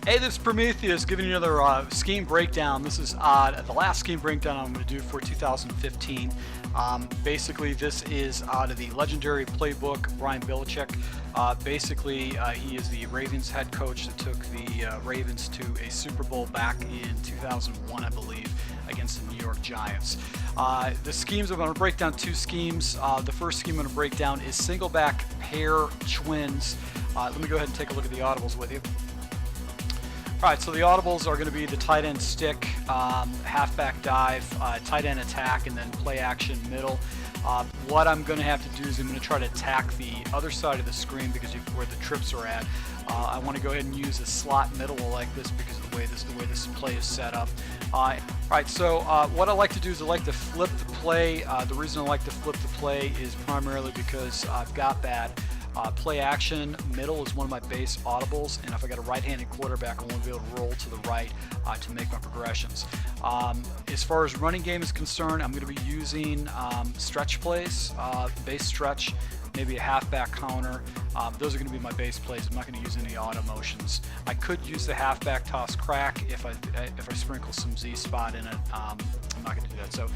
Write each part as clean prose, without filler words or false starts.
Hey, this is Prometheus giving you another scheme breakdown. This is the last scheme breakdown I'm going to do for 2015. Basically, this is out of the legendary playbook, Brian Billick. Basically, he is the Ravens head coach that took the Ravens to a Super Bowl back in 2001, I believe, against the New York Giants. The schemes, I'm going to break down two schemes. The first scheme I'm going to break down is single back pair twins. Let me go ahead and take a look at the audibles with you. Alright, so the audibles are going to be the tight end stick, halfback dive, tight end attack, and then play action middle. What I'm going to have to do is I'm going to try to attack the other side of the screen because where the trips are at. I want to go ahead and use a slot middle like this because of the way this play is set up. Alright, so what I like to do is I like to flip the play. The reason I like to flip the play is primarily because I've got that. Play action middle is one of my base audibles, and if I got a right-handed quarterback, I want to be able to roll to the right to make my progressions. As far as running game is concerned, I'm going to be using stretch plays, base stretch, maybe a halfback counter. Those are going to be my base plays. I'm not going to use any auto motions. I could use the halfback toss crack if I sprinkle some Z spot in it. I'm not going to do that. So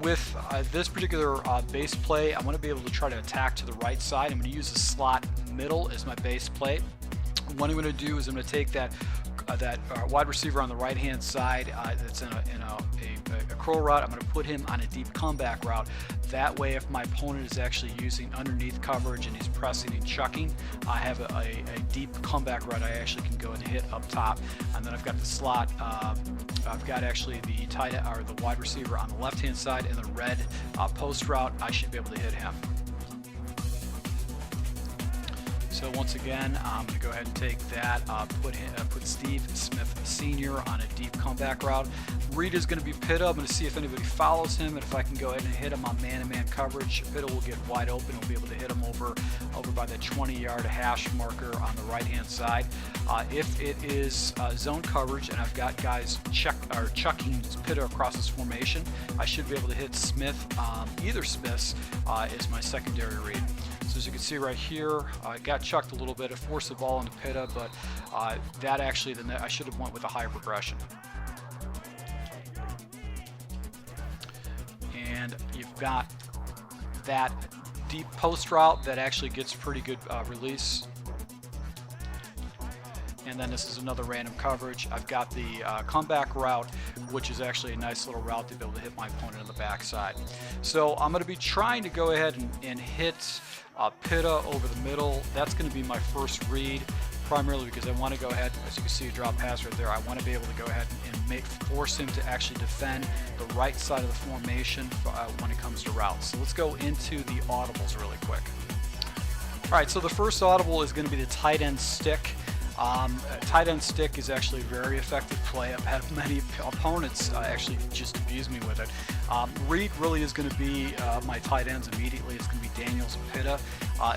with this particular base play, I want to be able to try to attack to the right side. I'm going to use the slot middle as my base play. What I'm going to do is I'm going to take that wide receiver on the right hand side that's in a curl route. I'm going to put him on a deep comeback route. That way, if my opponent is actually using underneath coverage and he's pressing and chucking, I have a deep comeback route I actually can go and hit up top. And then I've got the slot. I've got actually the the wide receiver on the left hand side and the red post route. I should be able to hit him. So once again, I'm going to go ahead and take that, put Steve Smith Sr. on a deep comeback route. Reed is going to be Pitta. I'm going to see if anybody follows him, and if I can go ahead and hit him on man-to-man coverage, Pitta will get wide open. We'll be able to hit him over by the 20-yard hash marker on the right-hand side. If it is zone coverage and I've got guys chucking Pitta across this formation, I should be able to hit Smith. Either Smith's is my secondary read. So as you can see right here, I got chucked a little bit. It forced the ball into Pitta, but that actually, I should have went with a higher progression. And you've got that deep post route that actually gets pretty good release. And then this is another random coverage. I've got the comeback route, which is actually a nice little route to be able to hit my opponent on the backside. So I'm going to be trying to go ahead and hit Pitta over the middle. That's going to be my first read, primarily because I want to go ahead, as you can see, a drop pass right there. I want to be able to go ahead and force him to actually defend the right side of the formation when it comes to routes. So let's go into the audibles really quick. All right, so the first audible is going to be the tight end stick. Tight end stick is actually a very effective play. I've had many opponents actually just abuse me with it. Reed really is going to be my tight ends immediately. It's going to be Daniels and Pitta.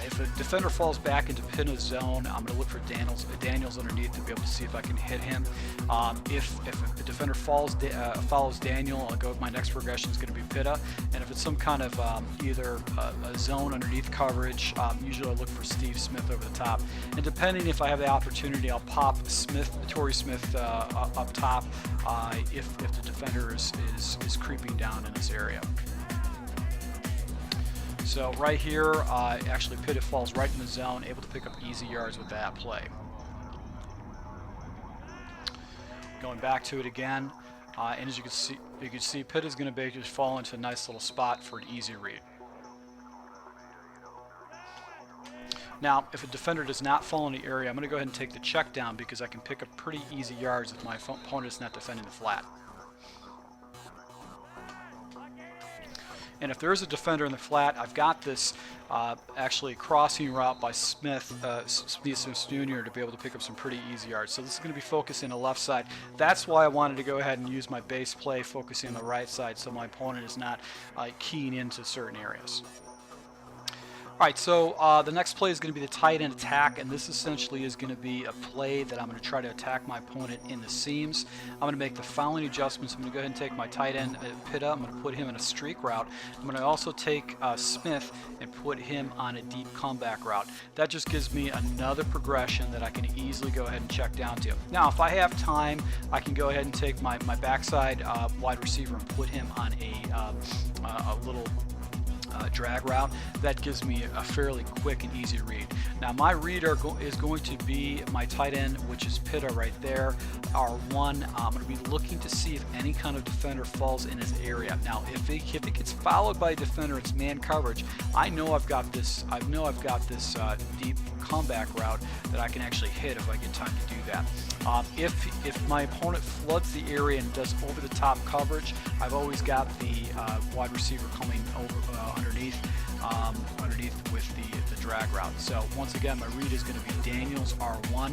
If a defender falls back into Pitta's zone, I'm going to look for Daniels underneath to be able to see if I can hit him. If a defender follows Daniel, I'll go with my next progression is going to be Pitta. And if it's some kind of either a zone underneath coverage, usually I look for Steve Smith over the top. And depending if I have the opportunity, I'll pop Torrey Smith up top if the defender is creeping down in this area. So right here, actually Pitta falls right in the zone, able to pick up easy yards with that play. Going back to it again, and as you can see, Pitta's going to basically fall into a nice little spot for an easy read. Now, if a defender does not fall in the area, I'm going to go ahead and take the check down because I can pick up pretty easy yards if my opponent is not defending the flat. And if there is a defender in the flat, I've got this actually crossing route by Smith Jr. to be able to pick up some pretty easy yards. So this is going to be focusing on the left side. That's why I wanted to go ahead and use my base play focusing on the right side so my opponent is not keying into certain areas. All right, so the next play is going to be the tight end attack, and this essentially is going to be a play that I'm going to try to attack my opponent in the seams. I'm going to make the following adjustments. I'm going to go ahead and take my tight end Pitta. I'm going to put him in a streak route. I'm going to also take Smith and put him on a deep comeback route. That just gives me another progression that I can easily go ahead and check down to. Now, if I have time, I can go ahead and take my backside wide receiver and put him on a little drag route. That gives me a fairly quick and easy read. Now my read is going to be my tight end, which is Pitta right there, R1. I'm going to be looking to see if any kind of defender falls in his area. Now if it gets followed by a defender, it's man coverage. I know I've got this deep comeback route that I can actually hit if I get time to do that. If my opponent floods the area and does over the top coverage, I've always got the wide receiver coming over underneath with the drag route. So once again, my read is going to be Daniels R1.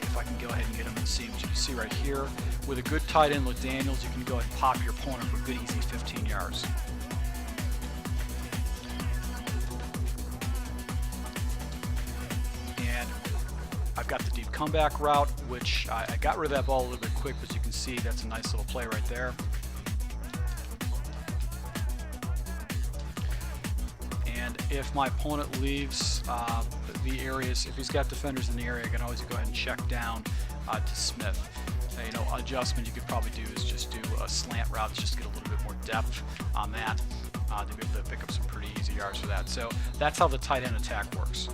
If I can go ahead and get him in the seams, you can see right here with a good tight end with Daniels, you can go ahead and pop your opponent for a good easy 15 yards. And I've got the deep comeback route, which I got rid of that ball a little bit quick, but you can see that's a nice little play right there. And if my opponent leaves the areas, if he's got defenders in the area, I can always go ahead and check down to Smith. You know, adjustment you could probably do is just do a slant route, just to get a little bit more depth on that to be able to pick up some pretty easy yards for that. So that's how the tight end attack works.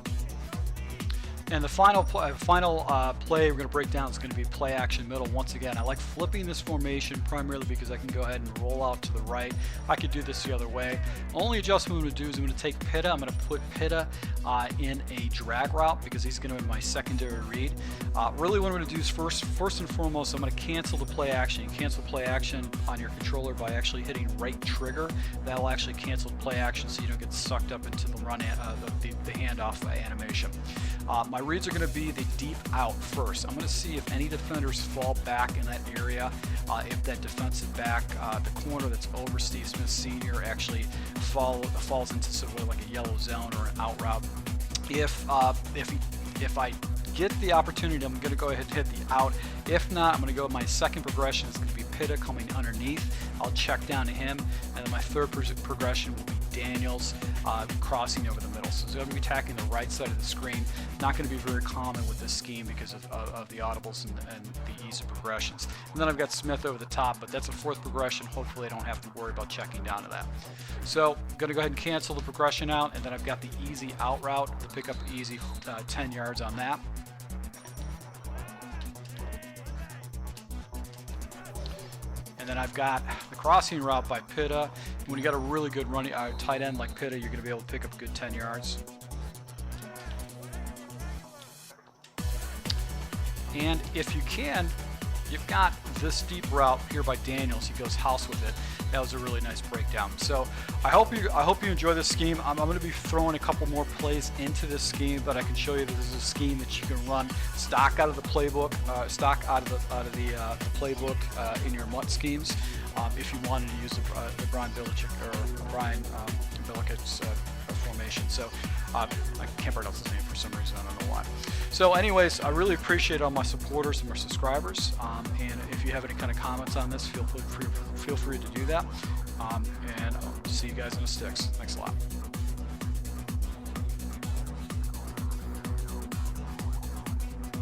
And the final play we're going to break down is going to be play action middle. Once again, I like flipping this formation primarily because I can go ahead and roll out to the right. I could do this the other way. Only adjustment I'm going to do is I'm going to take Pitta. I'm going to put Pitta in a drag route because he's going to be my secondary read. Really what I'm going to do is first and foremost, I'm going to cancel the play action. You cancel play action on your controller by actually hitting right trigger. That'll actually cancel the play action so you don't get sucked up into the run the handoff animation. My reads are going to be the deep out first. I'm going to see if any defenders fall back in that area. If that defensive back, the corner that's over Steve Smith Sr. actually falls into sort of like a yellow zone or an out route. If I get the opportunity, I'm going to go ahead and hit the out. If not, I'm going to go with my second progression. It's going to be Pitta coming underneath. I'll check down to him, and then my third progression will be Daniels crossing over the middle. So it's going to be attacking the right side of the screen. Not going to be very common with this scheme because of the audibles and the ease of progressions. And then I've got Smith over the top, but that's a fourth progression. Hopefully I don't have to worry about checking down to that. So I'm going to go ahead and cancel the progression out, and then I've got the easy out route to pick up easy 10 yards on that. And then I've got the crossing route by Pitta. When you got a really good running tight end like Pitta, you're going to be able to pick up a good 10 yards. And if you can, you've got this deep route here by Daniels. He goes house with it. That was a really nice breakdown. So I hope you enjoy this scheme. I'm going to be throwing a couple more plays into this scheme, but I can show you that this is a scheme that you can run stock out of the playbook, in your MUT schemes. If you wanted to use the Brian Billick or Brian Billick's formation. So I can't pronounce his name for some reason. I don't know why. So anyways, I really appreciate all my supporters and my subscribers. And if you have any kind of comments on this, feel free to do that. And I'll see you guys in the sticks. Thanks a lot.